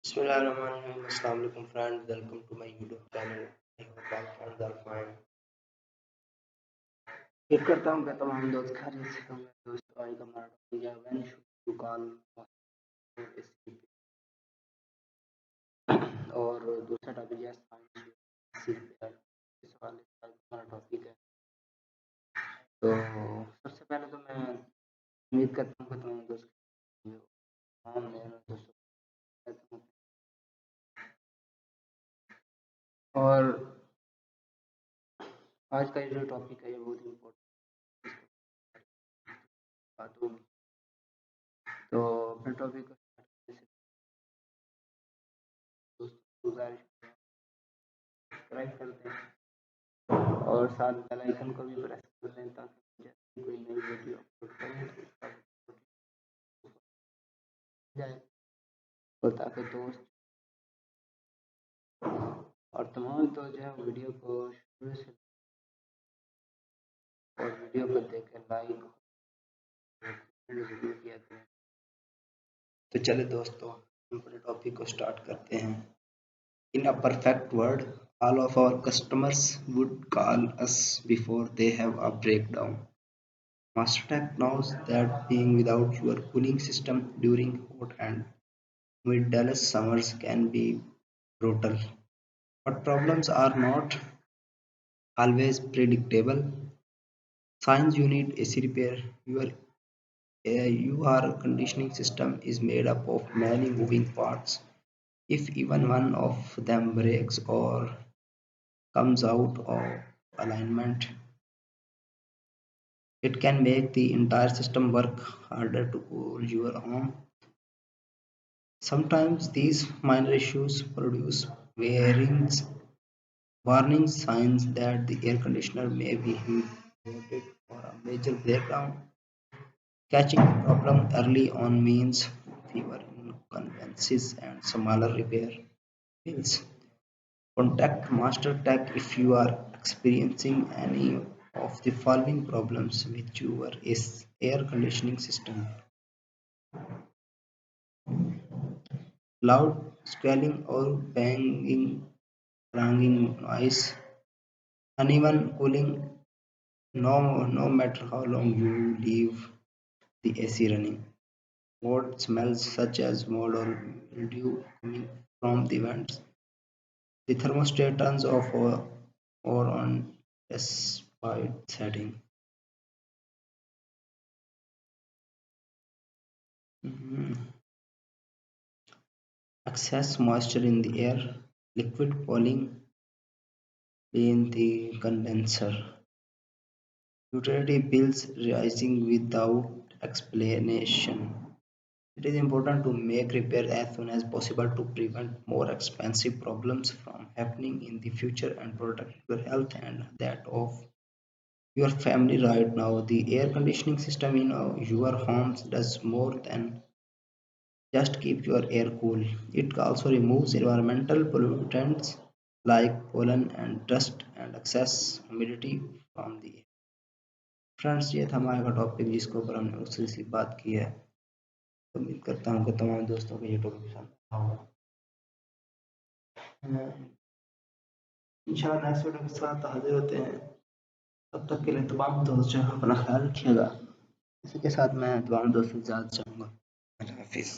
Bismillahirrahmanirrahim. Assalamu alaikum friends. Welcome to my YouTube channel. I hope all friends are fine. उम्मीद करता हूँ कि तमाम दोस्त खैरियत से होंगे। दोस्तों आज का हमारा टॉपिक है व्हेन शुड यू कॉल और दूसरा टॉपिक है रिपेयर। इस वाले का हमारा टॉपिक है। तो सबसे पहले तो मैं उम्मीद करता हूँ कि तमाम दोस्त दोस्तों और आज का जो टॉपिक है ये बहुत इम्पोर्टेंट बात होगी। तो अपने टॉपिक को गुजारिश सब्सक्राइब करते हैं और साथ बेल आइकन को भी प्रेस कर दें ताकि जब कोई नई वीडियो अपलोड करें तो उसका जाए और ताकि दोस्त और तमाम तो जो है वीडियो को शुरू से और वीडियो को देख लाइक जरूर किया करें। तो चले दोस्तों हम अपने टॉपिक को स्टार्ट करते हैं। In a perfect world, all of our customers would call us before they have a breakdown. MasterTech knows that being without your cooling system during hot and humid Dallas summers can be brutal. But problems are not always predictable. Signs you need AC repair. Your conditioning system is made up of many moving parts. If even one of them breaks or comes out of alignment, it can make the entire system work harder to cool your home. Sometimes these minor issues produce warning signs that the air conditioner may be heated for a major breakdown. Catching the problem early on means fewer inconveniences and smaller repair bills. Contact Master Tech if you are experiencing any of the following problems with your air conditioning system: loud squealing or banging, clanging noise, uneven cooling no matter how long you leave the AC running, odd smells such as mold or mildew coming from the vents, the thermostat turns off or on despite setting. Mhm. Excess moisture in the air, liquid pooling in the condenser, utility bills rising without explanation. It is important to make repairs as soon as possible to prevent more expensive problems from happening in the future and protect your health and that of your family right now. The air conditioning system in your homes does more than just keep your air cool. It also removes environmental pollutants like pollen and dust and excess humidity from the air. Friends ये था हमारा topic जिसके ऊपर हमने उससे सी बात की है। तो उम्मीद करता हूँ कि तमाम दोस्तों को ये टॉपिक पसंद आया होगा। इंशाल्लाह नेक्स्ट वीडियो के साथ हाजिर होते हैं। तब तक के लिए तमाम दोस्त जो है अपना ख्याल रखिएगा। इसी के साथ मैं तमाम दोस्तों से इजाज़त चाहूँगा। अल्लाह हाफिज़।